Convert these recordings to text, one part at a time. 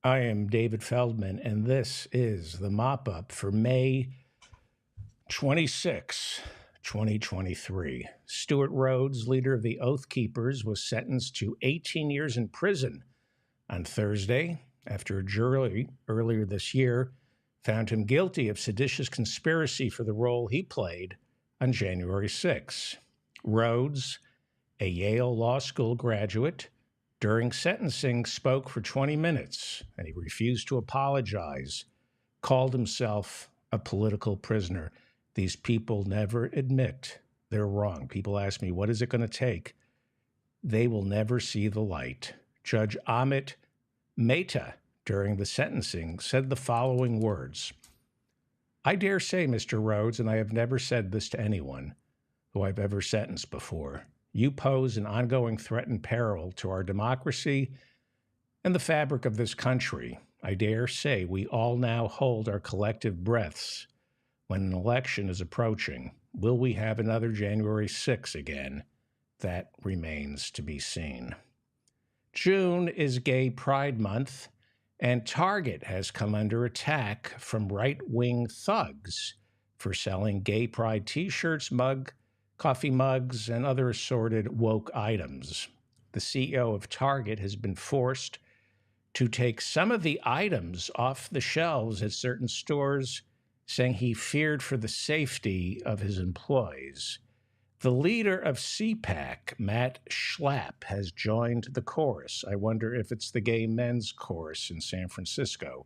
I am David Feldman, and this is the mop up for May 26, 2023. Stuart Rhodes, leader of the Oath Keepers, was sentenced to 18 years in prison on Thursday after a jury earlier this year found him guilty of seditious conspiracy for the role he played on January 6. Rhodes, a Yale Law School graduate, during sentencing spoke for 20 minutes, and he refused to apologize, called himself a political prisoner. These people never admit they're wrong. People ask me, what is it going to take? They will never see the light. Judge Amit Mehta, during the sentencing, said the following words: "I dare say, Mr. Rhodes, and I have never said this to anyone who I've ever sentenced before, you pose an ongoing threat and peril to our democracy and the fabric of this country. I dare say we all now hold our collective breaths when an election is approaching. Will we have another January 6 again? That remains to be seen." June is Gay Pride Month, and Target has come under attack from right-wing thugs for selling gay pride t-shirts, coffee mugs, and other assorted woke items. The CEO of Target has been forced to take some of the items off the shelves at certain stores, saying he feared for the safety of his employees. The leader of CPAC, Matt Schlapp, has joined the chorus. I wonder if it's the gay men's chorus in San Francisco.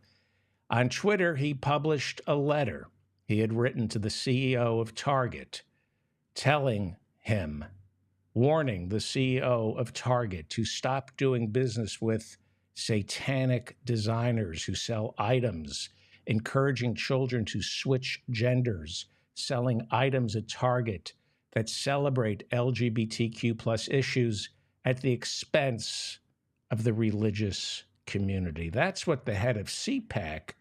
On Twitter, he published a letter he had written to the CEO of Target, telling him, warning the CEO of Target to stop doing business with satanic designers who sell items, encouraging children to switch genders, selling items at Target that celebrate LGBTQ plus issues at the expense of the religious community. That's what the head of CPAC,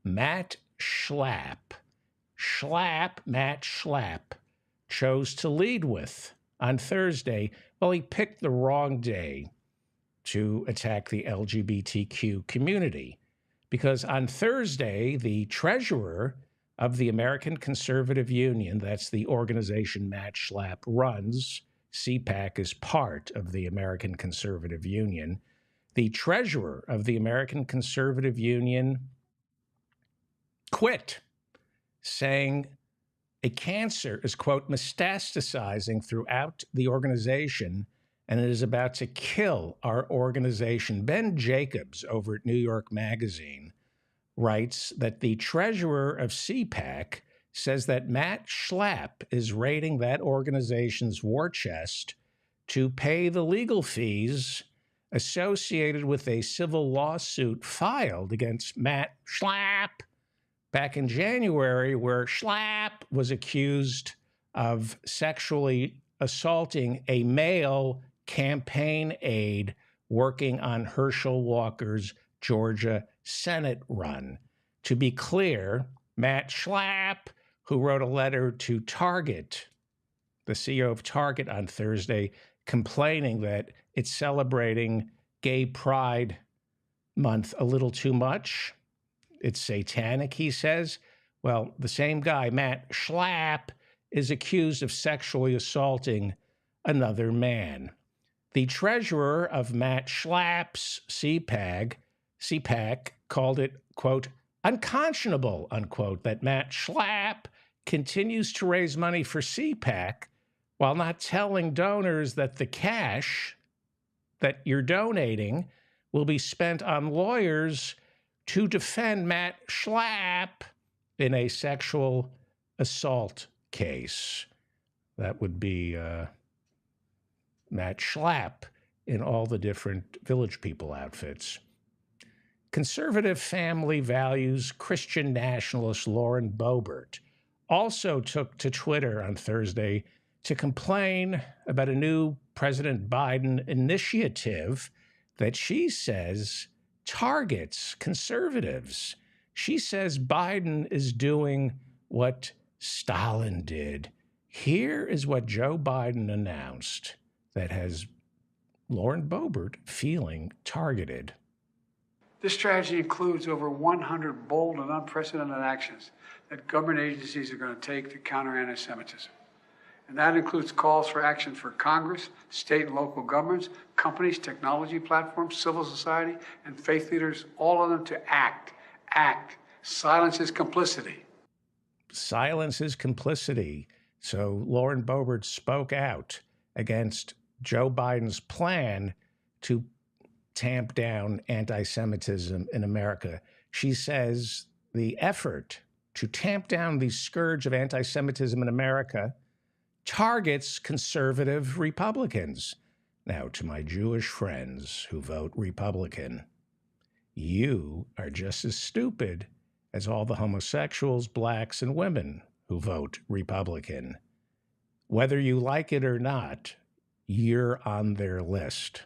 Matt Schlapp, chose to lead with on Thursday. Well, he picked the wrong day to attack the LGBTQ community, because on Thursday, the treasurer of the American Conservative Union, that's the organization Matt Schlapp runs, CPAC is part of the American Conservative Union, the treasurer of the American Conservative Union quit, saying a cancer is, quote, metastasizing throughout the organization, and it is about to kill our organization. Ben Jacobs over at New York Magazine writes that the treasurer of CPAC says that Matt Schlapp is raiding that organization's war chest to pay the legal fees associated with a civil lawsuit filed against Matt Schlapp back in January, where Schlapp was accused of sexually assaulting a male campaign aide working on Herschel Walker's Georgia Senate run. To be clear, Matt Schlapp, who wrote a letter to Target, the CEO of Target on Thursday, complaining that it's celebrating Gay Pride Month a little too much. It's satanic, he says. Well, the same guy, Matt Schlapp, is accused of sexually assaulting another man. The treasurer of Matt Schlapp's CPAC called it, quote, unconscionable, unquote, that Matt Schlapp continues to raise money for CPAC while not telling donors that the cash that you're donating will be spent on lawyers to defend Matt Schlapp in a sexual assault case. That would be Matt Schlapp in all the different Village People outfits. Conservative family values Christian nationalist Lauren Boebert also took to Twitter on Thursday to complain about a new President Biden initiative that she says targets conservatives. She says Biden is doing what Stalin did. Here is what Joe Biden announced that has Lauren Boebert feeling targeted. This strategy includes over 100 bold and unprecedented actions that government agencies are going to take to counter anti-Semitism. And that includes calls for action for Congress, state and local governments, companies, technology platforms, civil society, and faith leaders, all of them to act. Silence is complicity. Silence is complicity. So Lauren Boebert spoke out against Joe Biden's plan to tamp down anti-Semitism in America. She says the effort to tamp down the scourge of anti-Semitism in America targets conservative Republicans. Now, to my Jewish friends who vote Republican, you are just as stupid as all the homosexuals, blacks, and women who vote Republican. Whether you like it or not, you're on their list.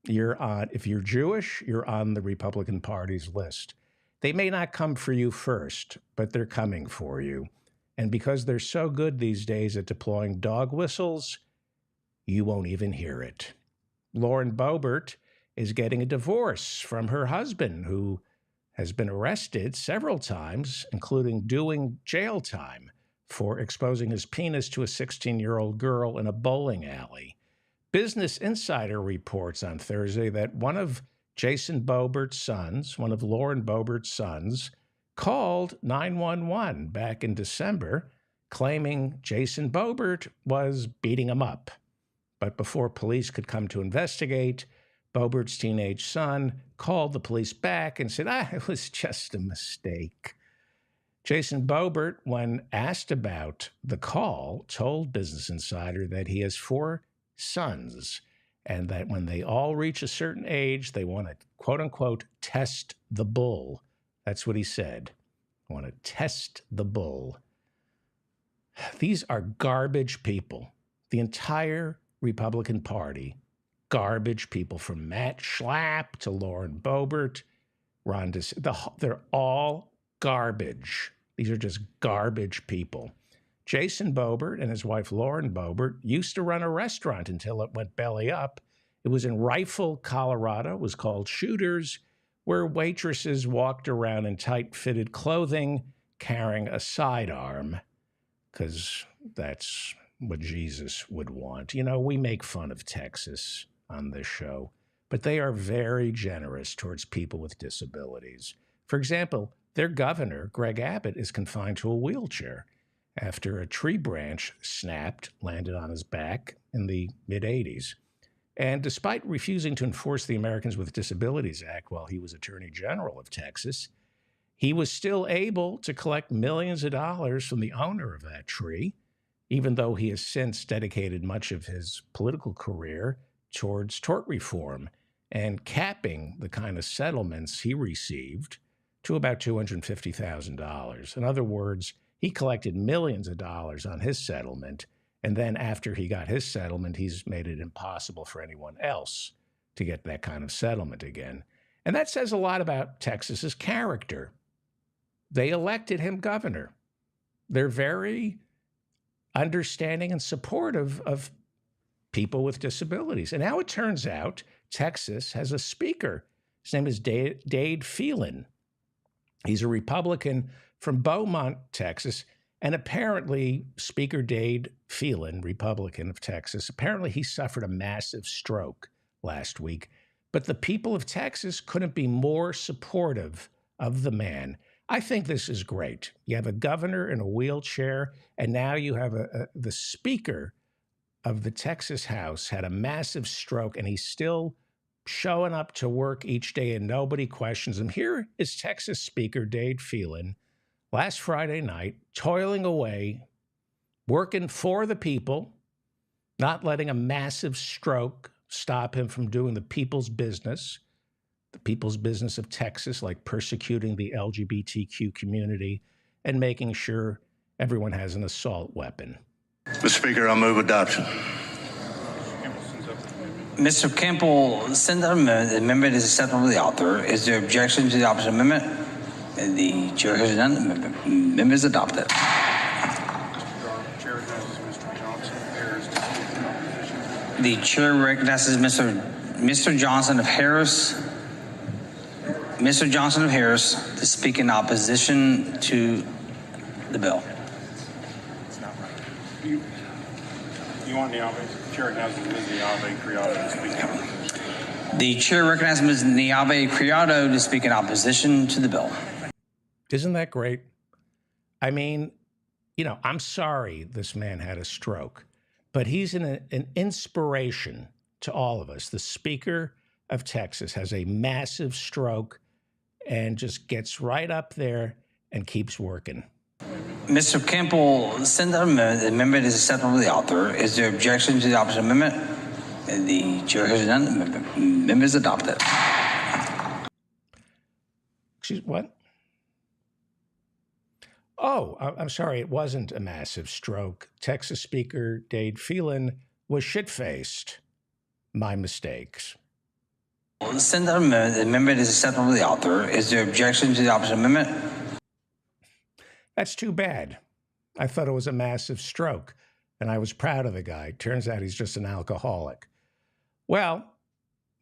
If you're Jewish, you're on the Republican Party's list. They may not come for you first, but they're coming for you. And because they're so good these days at deploying dog whistles, you won't even hear it. Lauren Boebert is getting a divorce from her husband, who has been arrested several times, including doing jail time for exposing his penis to a 16-year-old girl in a bowling alley. Business Insider reports on Thursday that one of Jason Boebert's sons, one of Lauren Boebert's sons, called 911 back in December, claiming Jason Boebert was beating him up. But before police could come to investigate, Boebert's teenage son called the police back and said, it was just a mistake. Jason Boebert, when asked about the call, told Business Insider that he has 4 sons and that when they all reach a certain age, they want to, quote unquote, test the bull. That's what he said. I want to test the bull. These are garbage people. The entire Republican Party, garbage people, from Matt Schlapp to Lauren Boebert, Ron DeSantis. They're all garbage. These are just garbage people. Jason Boebert and his wife Lauren Boebert used to run a restaurant until it went belly up. It was in Rifle, Colorado. It was called Shooters, where waitresses walked around in tight-fitted clothing carrying a sidearm, because that's what Jesus would want. You know, we make fun of Texas on this show, but they are very generous towards people with disabilities. For example, their governor, Greg Abbott, is confined to a wheelchair after a tree branch snapped, landed on his back in the mid-'80s. And despite refusing to enforce the Americans with Disabilities Act while he was Attorney General of Texas, he was still able to collect millions of dollars from the owner of that tree, even though he has since dedicated much of his political career towards tort reform and capping the kind of settlements he received to about $250,000. In other words, he collected millions of dollars on his settlement, and then after he got his settlement, he's made it impossible for anyone else to get that kind of settlement again. And that says a lot about Texas's character. They elected him governor. They're very understanding and supportive of people with disabilities. And now it turns out Texas has a speaker. His name is Dade Phelan. He's a Republican from Beaumont, Texas. And apparently, Speaker Dade Phelan, Republican of Texas, apparently he suffered a massive stroke last week. But the people of Texas couldn't be more supportive of the man. I think this is great. You have a governor in a wheelchair, and now you have the Speaker of the Texas House had a massive stroke, and he's still showing up to work each day, and nobody questions him. Here is Texas Speaker Dade Phelan last Friday night, toiling away, working for the people, not letting a massive stroke stop him from doing the people's business of Texas, like persecuting the LGBTQ community and making sure everyone has an assault weapon. Mr. Speaker, I move adoption. Mr. Campbell, send that amendment. The amendment is acceptable to the author. Is there objection to the opposite amendment? The chair has none. The amendment is adopted. The chair recognizes Mr. Johnson of Harris. Mr. Johnson of Harris to speak in opposition to the bill. You want Niave? Chair recognizes Ms. Niave Criado to speak. The chair recognizes Ms. Niave Criado to speak in opposition to the bill. Isn't that great? I mean, you know, I'm sorry this man had a stroke, but he's an inspiration to all of us. The Speaker of Texas has a massive stroke and just gets right up there and keeps working. Mr. Campbell, send that amendment. The amendment is acceptable to the author. Is there objection to the opposite amendment? The chair has none. The amendment is adopted. Excuse what? Oh, I'm sorry. It wasn't a massive stroke. Texas Speaker Dade Phelan was shit-faced. My mistakes. Send that amendment. The amendment is acceptable to the author. Is there objection to the opposite amendment? That's too bad. I thought it was a massive stroke, and I was proud of the guy. Turns out he's just an alcoholic. Well,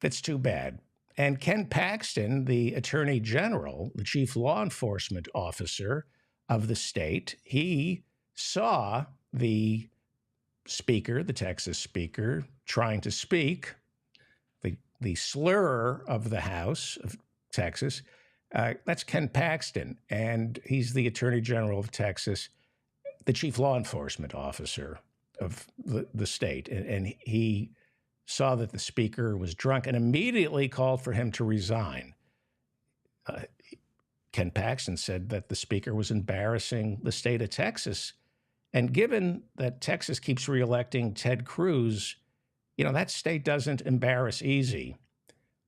that's too bad. And Ken Paxton, the Attorney General, the Chief Law Enforcement Officer of the state, he saw the speaker, the Texas speaker, trying to speak, the slur of the House of Texas. That's Ken Paxton, and he's the Attorney General of Texas, the Chief Law Enforcement Officer of the state. And he saw that the speaker was drunk and immediately called for him to resign. Ken Paxton said that the speaker was embarrassing the state of Texas. And given that Texas keeps reelecting Ted Cruz, you know, that state doesn't embarrass easy.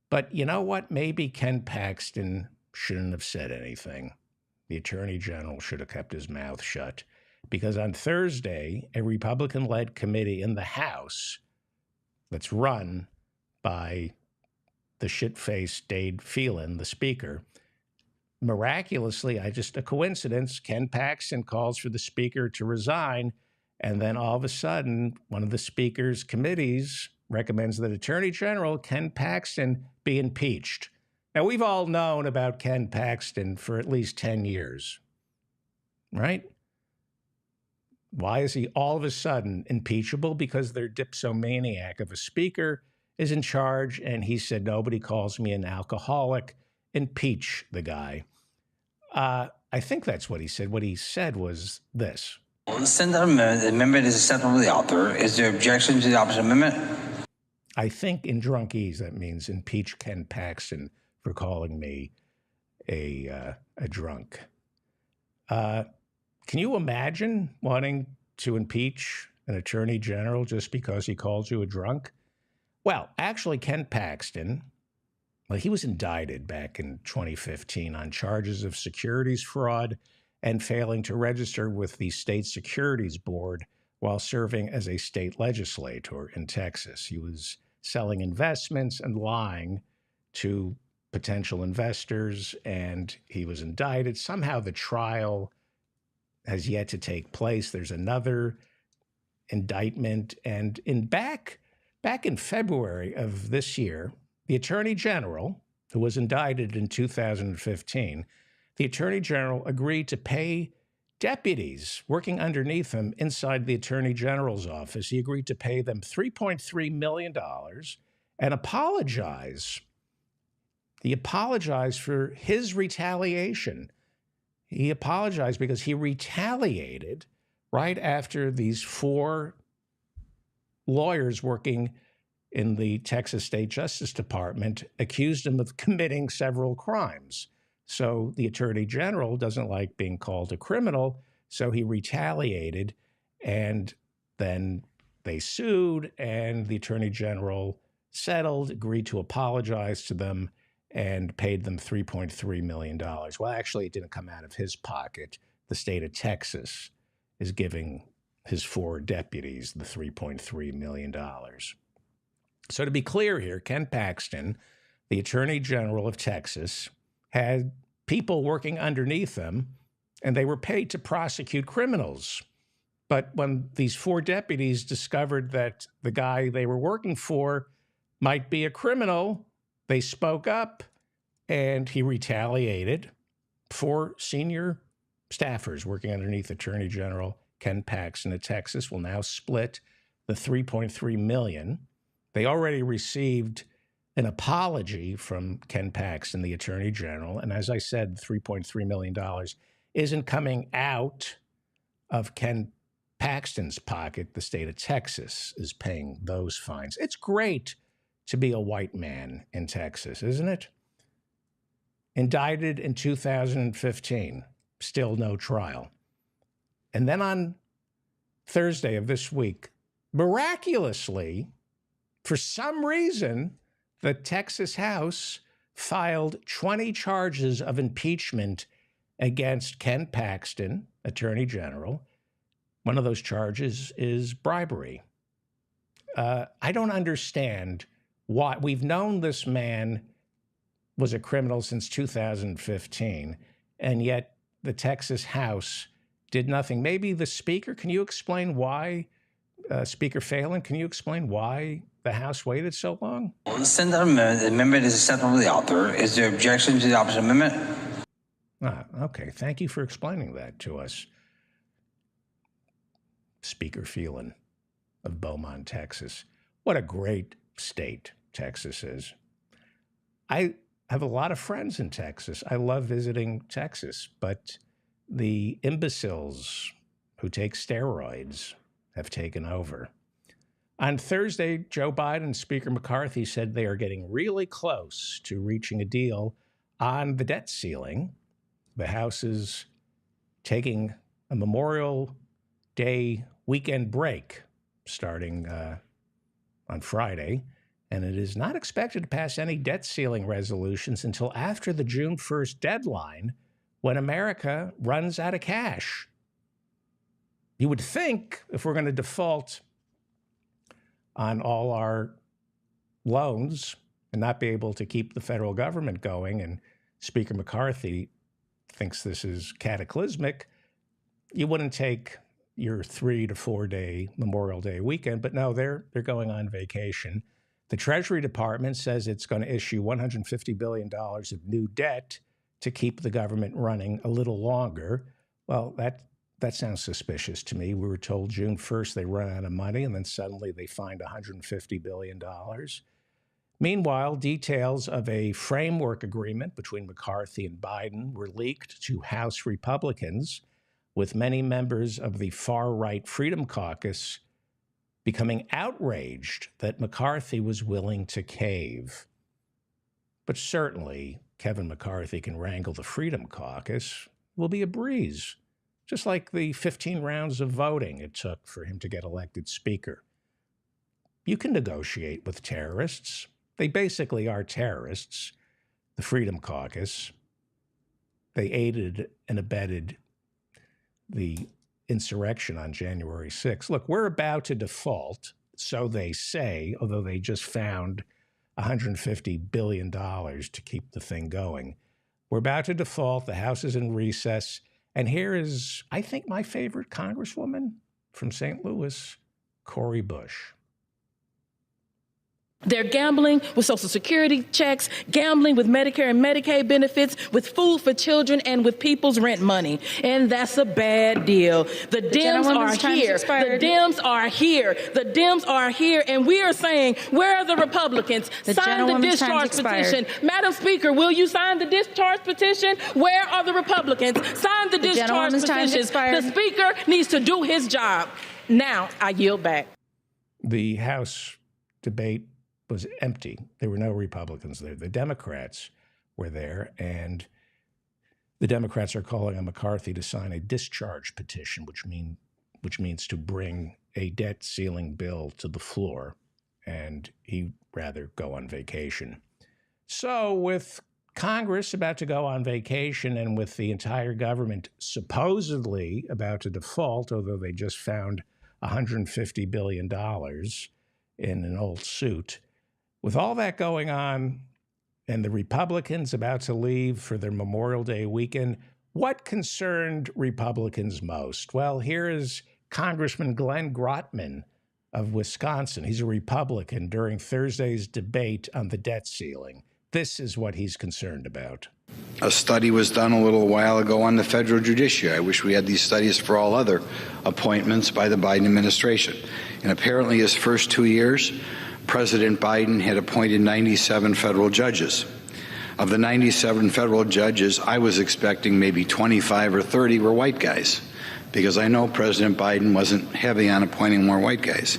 But you know what? Maybe Ken Paxton shouldn't have said anything. The Attorney General should have kept his mouth shut. Because on Thursday, a Republican-led committee in the House that's run by the shit-faced Dade Phelan, the speaker, miraculously, a coincidence, Ken Paxton calls for the speaker to resign, and then all of a sudden, one of the speaker's committees recommends that Attorney General Ken Paxton be impeached. Now, we've all known about Ken Paxton for at least 10 years, right? Why is he all of a sudden impeachable? Because their dipsomaniac of a speaker is in charge, and he said, nobody calls me an alcoholic. Impeach the guy. I think that's what he said. What he said was this. Send that amendment. The amendment is acceptable to the author. Is there objection to the opposite amendment? I think in drunkese that means impeach Ken Paxton for calling me a drunk. Can you imagine wanting to impeach an attorney general just because he calls you a drunk? Well, actually, Ken Paxton, he was indicted back in 2015 on charges of securities fraud and failing to register with the State Securities Board while serving as a state legislator in Texas. He was selling investments and lying to potential investors, and he was indicted. Somehow the trial has yet to take place. There's another indictment. And back in February of this year, the Attorney General, who was indicted in 2015, the Attorney General agreed to pay deputies working underneath him inside the Attorney General's office. He agreed to pay them $3.3 million and apologize. He apologized for his retaliation. He apologized because he retaliated right after these 4 lawyers working in the Texas State Justice Department accused him of committing several crimes. So the Attorney General doesn't like being called a criminal, so he retaliated, and then they sued, and the Attorney General settled, agreed to apologize to them, and paid them $3.3 million. Well, actually, it didn't come out of his pocket. The state of Texas is giving his 4 deputies the $3.3 million. So to be clear here, Ken Paxton, the Attorney General of Texas, had people working underneath him, and they were paid to prosecute criminals. But when these 4 deputies discovered that the guy they were working for might be a criminal, they spoke up, And he retaliated. 4 senior staffers working underneath Attorney General Ken Paxton of Texas will now split the $3.3 million. They already received an apology from Ken Paxton, the Attorney General. And as I said, $3.3 million isn't coming out of Ken Paxton's pocket. The state of Texas is paying those fines. It's great to be a white man in Texas, isn't it? Indicted in 2015, still no trial. And then on Thursday of this week, miraculously, for some reason, the Texas House filed 20 charges of impeachment against Ken Paxton, Attorney General. One of those charges is bribery. I don't understand why. We've known this man was a criminal since 2015, and yet the Texas House did nothing. Maybe the Speaker, can you explain why, Speaker Phelan, can you explain why the House waited so long? Send that amendment. The amendment is acceptable to the author. Is there objection to the opposite amendment? Okay. Thank you for explaining that to us, Speaker Phelan of Beaumont, Texas. What a great state Texas is. I have a lot of friends in Texas. I love visiting Texas, but the imbeciles who take steroids have taken over. On Thursday, Joe Biden and Speaker McCarthy said they are getting really close to reaching a deal on the debt ceiling. The House is taking a Memorial Day weekend break starting on Friday, and it is not expected to pass any debt ceiling resolutions until after the June 1st deadline, when America runs out of cash. You would think if we're going to default on all our loans and not be able to keep the federal government going, and Speaker McCarthy thinks this is cataclysmic, you wouldn't take your 3 to 4 day Memorial Day weekend. But no, they're going on vacation. The Treasury Department says it's going to issue $150 billion of new debt to keep the government running a little longer. Well, that sounds suspicious to me. We were told June 1st they run out of money, and then suddenly they find $150 billion. Meanwhile, details of a framework agreement between McCarthy and Biden were leaked to House Republicans, with many members of the far-right Freedom Caucus becoming outraged that McCarthy was willing to cave. But certainly, Kevin McCarthy can wrangle the Freedom Caucus. It will be a breeze, just like the 15 rounds of voting it took for him to get elected Speaker. You can negotiate with terrorists. They basically are terrorists, the Freedom Caucus. They aided and abetted the insurrection on January 6th. Look, we're about to default, so they say, although they just found $150 billion to keep the thing going. We're about to default. The House is in recess. And here is, I think, my favorite Congresswoman from St. Louis, Cori Bush. They're gambling with Social Security checks, gambling with Medicare and Medicaid benefits, with food for children, and with people's rent money. And that's a bad deal. The Dems are here. The Dems are here. The Dems are here. And we are saying, where are the Republicans? Sign the discharge petition. Madam Speaker, will you sign the discharge petition? Where are the Republicans? Sign the discharge petition. The Speaker needs to do his job. Now, I yield back. The House debate was empty. There were no Republicans there. The Democrats were there, and the Democrats are calling on McCarthy to sign a discharge petition, which means to bring a debt ceiling bill to the floor, and he'd rather go on vacation. So with Congress about to go on vacation and with the entire government supposedly about to default, although they just found $150 billion in an old suit, with all that going on and the Republicans about to leave for their Memorial Day weekend, what concerned Republicans most? Well, here is Congressman Glenn Grotman of Wisconsin. He's a Republican during Thursday's debate on the debt ceiling. This is what he's concerned about. A study was done a little while ago on the federal judiciary. I wish we had these studies for all other appointments by the Biden administration. And apparently his first 2 years, President Biden had appointed 97 federal judges. Of the 97 federal judges, I was expecting maybe 25 or 30 were white guys, because I know President Biden wasn't heavy on appointing more white guys.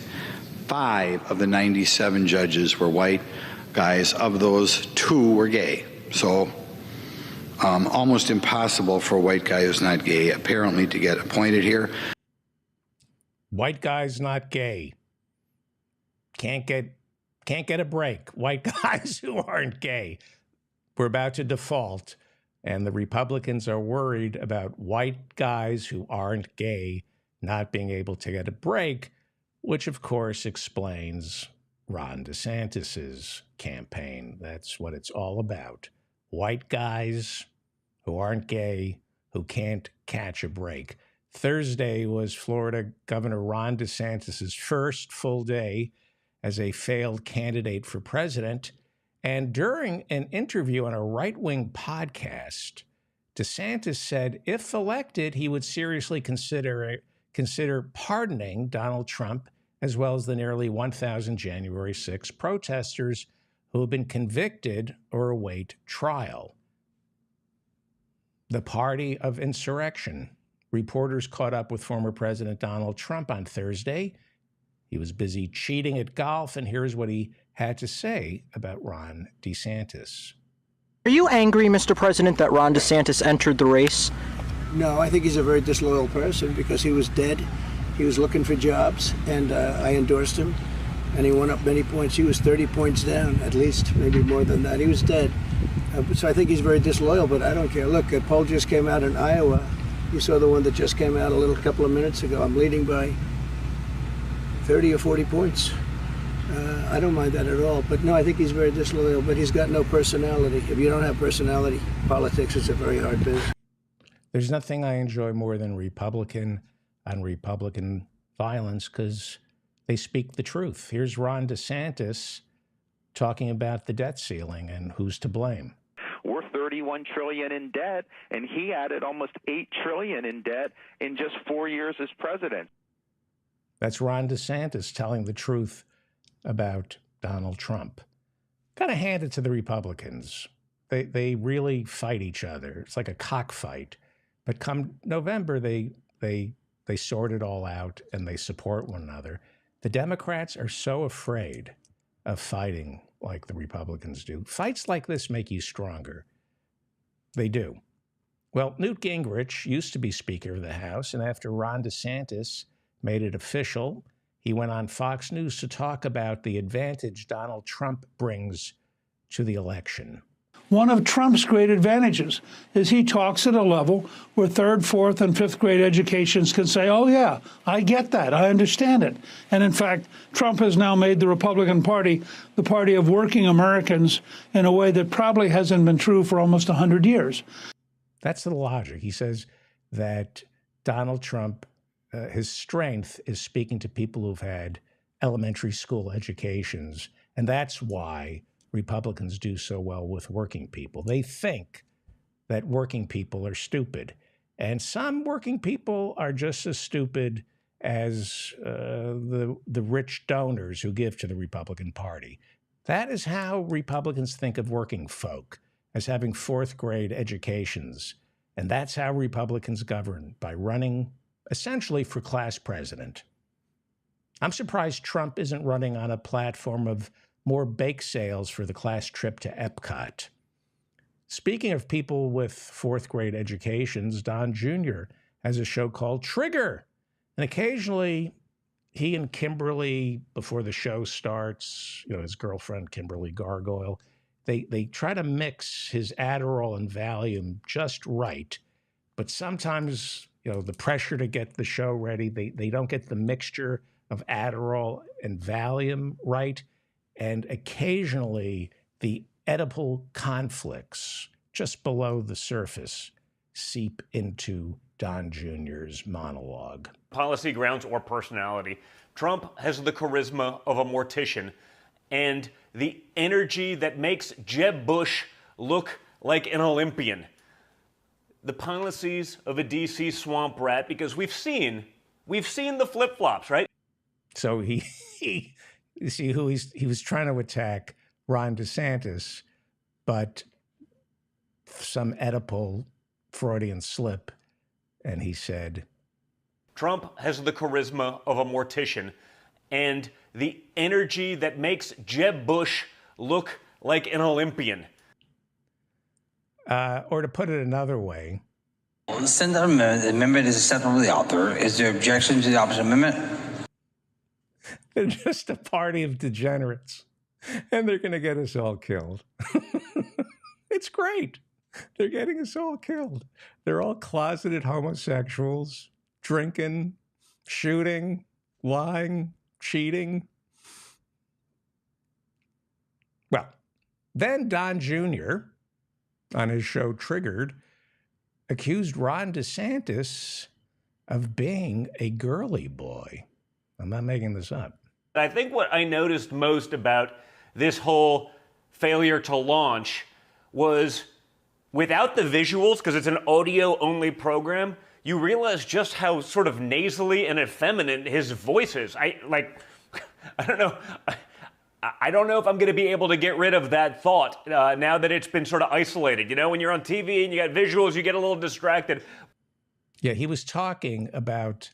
5 of the 97 judges were white guys. Of those, 2 were gay. So almost impossible for a white guy who's not gay, apparently, to get appointed here. White guys not gay. Can't get a break. White guys who aren't gay. We're about to default, and the Republicans are worried about white guys who aren't gay not being able to get a break, which of course explains Ron DeSantis's campaign. That's what it's all about. White guys who aren't gay, who can't catch a break. Thursday was Florida Governor Ron DeSantis's first full day as a failed candidate for president. And during an interview on a right-wing podcast, DeSantis said if elected, he would seriously consider pardoning Donald Trump, as well as the nearly 1,000 January 6 protesters who have been convicted or await trial. The party of insurrection. Reporters caught up with former President Donald Trump on Thursday. He was busy cheating at golf, and here's what he had to say about Ron DeSantis. Are you angry, Mr. President, that Ron DeSantis entered the race? No, I think he's a very disloyal person because he was dead. He was looking for jobs, and I endorsed him, and he went up many points. He was 30 points down, at least, maybe more than that. He was dead. So I think he's very disloyal, but I don't care. Look, a poll just came out in Iowa. You saw the one that just came out a couple of minutes ago. I'm leading by 30 or 40 points. I don't mind that at all. But no, I think he's very disloyal, but he's got no personality. If you don't have personality, politics is a very hard business. There's nothing I enjoy more than Republican on Republican violence because they speak the truth. Here's Ron DeSantis talking about the debt ceiling and who's to blame. We're $31 trillion in debt, and he added almost $8 trillion in debt in just 4 years as president. That's Ron DeSantis telling the truth about Donald Trump. Got to hand it to the Republicans. They really fight each other. It's like a cockfight. But come November, they sort it all out and they support one another. The Democrats are so afraid of fighting like the Republicans do. Fights like this make you stronger. They do. Well, Newt Gingrich used to be Speaker of the House, and after Ron DeSantis made it official, he went on Fox News to talk about the advantage Donald Trump brings to the election. One of Trump's great advantages is he talks at a level where 3rd, 4th, and 5th grade educations can say, oh, yeah, I get that. I understand it. And in fact, Trump has now made the Republican Party the party of working Americans in a way that probably hasn't been true for almost 100 years. That's the logic. He says that Donald Trump, his strength is speaking to people who've had elementary school educations. And that's why Republicans do so well with working people. They think that working people are stupid. And some working people are just as stupid as the rich donors who give to the Republican Party. That is how Republicans think of working folk, as having 4th grade educations. And that's how Republicans govern, by running essentially for class president. I'm surprised Trump isn't running on a platform of more bake sales for the class trip to Epcot. Speaking of people with 4th grade educations, Don Jr. has a show called Trigger. And occasionally he and Kimberly, before the show starts, his girlfriend, Kimberly Gargoyle, they try to mix his Adderall and Valium just right. But sometimes, the pressure to get the show ready, they don't get the mixture of Adderall and Valium right. And occasionally the Oedipal conflicts just below the surface seep into Don Jr.'s monologue. Policy grounds or personality. Trump has the charisma of a mortician and the energy that makes Jeb Bush look like an Olympian. The policies of a D.C. swamp rat, because we've seen the flip-flops, right? So you see who he was trying to attack Ron DeSantis, but some Oedipal Freudian slip, and he said, Trump has the charisma of a mortician and the energy that makes Jeb Bush look like an Olympian. Or to put it another way, Send that amendment is acceptable to the author. Is there objection to the opposite amendment? they're just a party of degenerates, and they're going to get us all killed. It's great. They're getting us all killed. They're all closeted homosexuals, drinking, shooting, lying, cheating. Well, then Don Jr., on his show Triggered, accused Ron DeSantis of being a girly boy. I'm not making this up. I think what I noticed most about this whole failure to launch was without the visuals, because it's an audio-only program, you realize just how sort of nasally and effeminate his voice is. I don't know. I don't know if I'm going to be able to get rid of that thought now that it's been sort of isolated. You know, when you're on TV and you got visuals, you get a little distracted. Yeah, he was talking about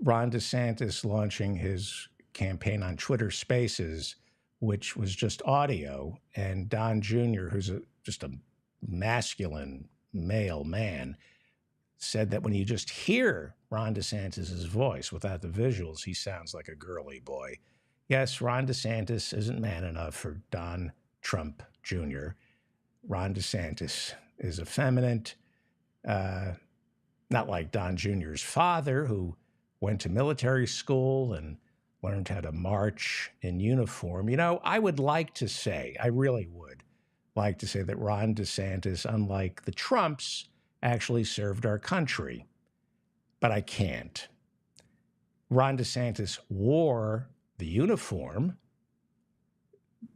Ron DeSantis launching his campaign on Twitter Spaces, which was just audio. And Don Jr., who's just a masculine male man, said that when you just hear Ron DeSantis' voice without the visuals, he sounds like a girly boy. Yes, Ron DeSantis isn't man enough for Don Trump Jr. Ron DeSantis is effeminate, not like Don Jr.'s father, who went to military school and learned how to march in uniform. You know, I would like to say, I really would like to say that Ron DeSantis, unlike the Trumps, actually served our country. But I can't. Ron DeSantis wore the uniform,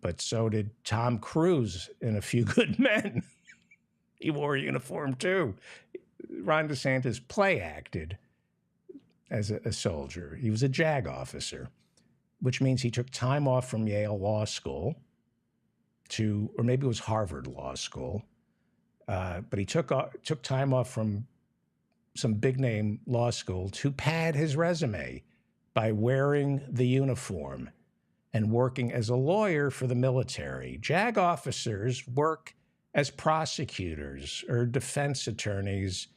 but so did Tom Cruise in A Few Good Men. He wore a uniform too. Ron DeSantis play acted as a soldier. He was a JAG officer, which means he took time off from Yale Law School to, or maybe it was Harvard Law School, but he took time off from some big name law school to pad his resume by wearing the uniform and working as a lawyer for the military. JAG officers work as prosecutors or defense attorneys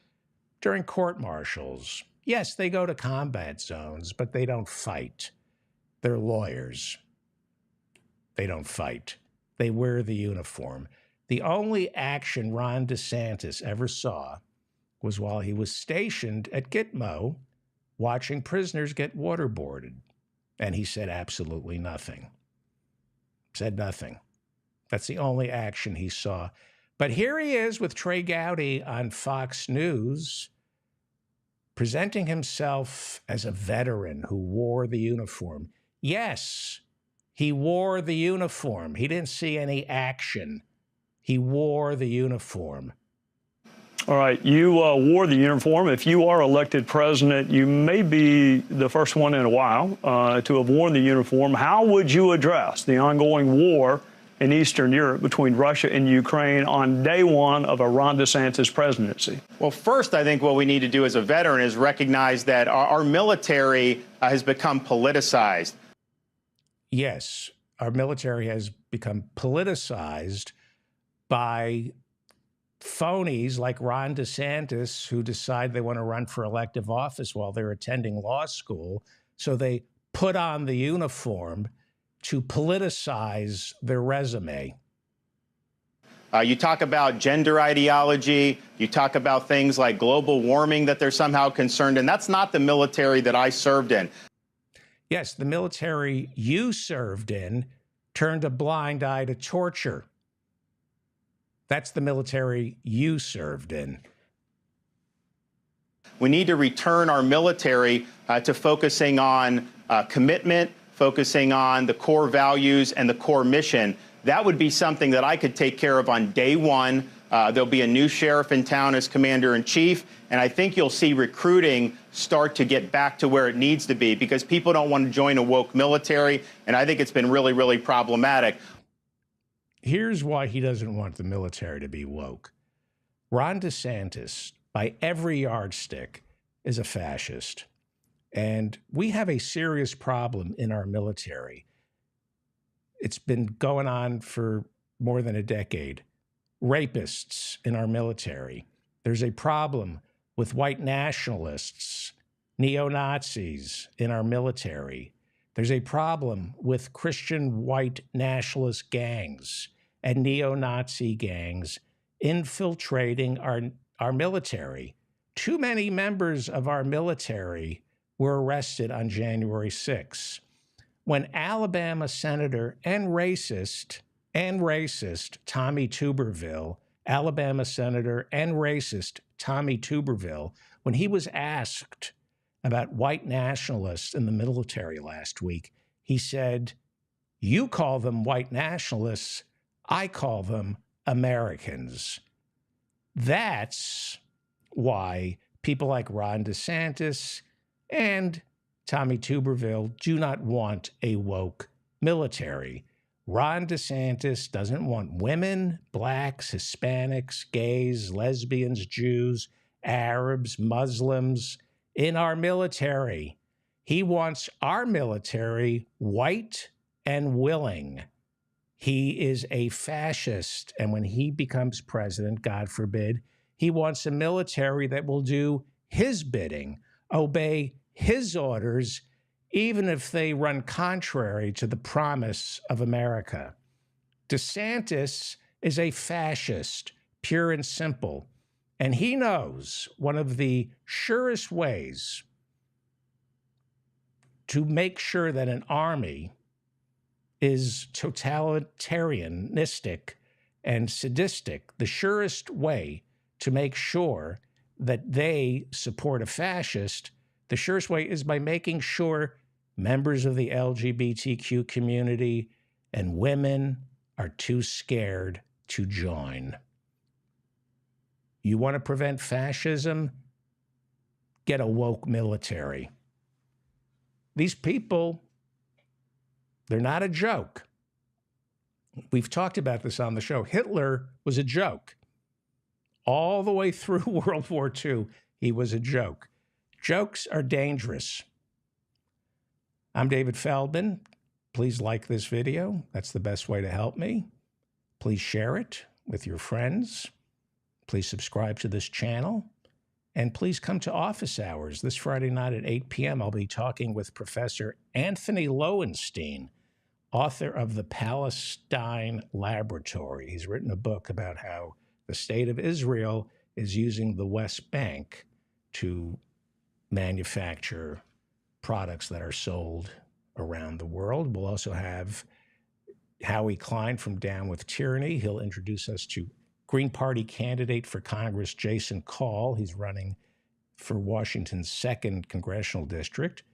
during court-martials. Yes, they go to combat zones, but they don't fight. They're lawyers. They don't fight. They wear the uniform. The only action Ron DeSantis ever saw was while he was stationed at Gitmo watching prisoners get waterboarded. And he said absolutely nothing. Said nothing. That's the only action he saw. But here he is with Trey Gowdy on Fox News, presenting himself as a veteran who wore the uniform. Yes, he wore the uniform. He didn't see any action. He wore the uniform. All right, you wore the uniform. If you are elected president, you may be the first one in a while to have worn the uniform. How would you address the ongoing war in Eastern Europe between Russia and Ukraine on day one of a Ron DeSantis presidency? Well, first, I think what we need to do as a veteran is recognize that our military has become politicized. Yes, our military has become politicized by phonies like Ron DeSantis who decide they want to run for elective office while they're attending law school. So they put on the uniform to politicize their resume. You talk about gender ideology. You talk about things like global warming that they're somehow concerned in. That's not the military that I served in. Yes, the military you served in turned a blind eye to torture. That's the military you served in. We need to return our military to focusing on commitment, focusing on the core values and the core mission, that would be something that I could take care of on day one. There'll be a new sheriff in town as commander-in-chief, and I think you'll see recruiting start to get back to where it needs to be because people don't want to join a woke military, and I think it's been really, really problematic. Here's why he doesn't want the military to be woke. Ron DeSantis, by every yardstick, is a fascist. And we have a serious problem in our military. It's been going on for more than a decade. Rapists in our military. There's a problem with white nationalists, neo-Nazis in our military. There's a problem with Christian white nationalist gangs and neo-Nazi gangs infiltrating our military. Too many members of our military were arrested on January 6. When Alabama Senator and racist Tommy Tuberville, Alabama Senator and racist Tommy Tuberville, when he was asked about white nationalists in the military last week, he said, "You call them white nationalists, I call them Americans." That's why people like Ron DeSantis and Tommy Tuberville do not want a woke military. Ron DeSantis doesn't want women, blacks, Hispanics, gays, lesbians, Jews, Arabs, Muslims in our military. He wants our military white and willing. He is a fascist. And when he becomes president, God forbid, he wants a military that will do his bidding, obey his orders, even if they run contrary to the promise of America. DeSantis is a fascist, pure and simple, and he knows one of the surest ways to make sure that an army is totalitarianistic and sadistic. The surest way to make sure that they support a fascist, the surest way is by making sure members of the LGBTQ community and women are too scared to join. You want to prevent fascism? Get a woke military. These people, they're not a joke. We've talked about this on the show. Hitler was a joke. All the way through World War II, he was a joke. Jokes are dangerous. I'm David Feldman. Please like this video. That's the best way to help me. Please share it with your friends. Please subscribe to this channel. And please come to office hours. This Friday night at 8 p.m., I'll be talking with Professor Anthony Lowenstein, author of the Palestine Laboratory. He's written a book about how the state of Israel is using the West Bank to manufacture products that are sold around the world. We'll also have Howie Klein from Down with Tyranny. He'll introduce us to Green Party candidate for Congress, Jason Call. He's running for Washington's 2nd Congressional District.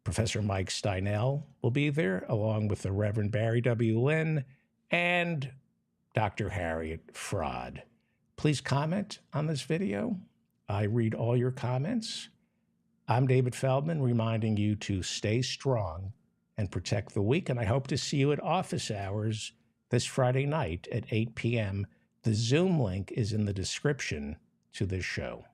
Professor Mike Steinel will be there, along with the Reverend Barry W. Lynn and Dr. Harriet Fraud. Please comment on this video. I read all your comments. I'm David Feldman, reminding you to stay strong and protect the weak, and I hope to see you at office hours this Friday night at 8 p.m. The Zoom link is in the description to this show.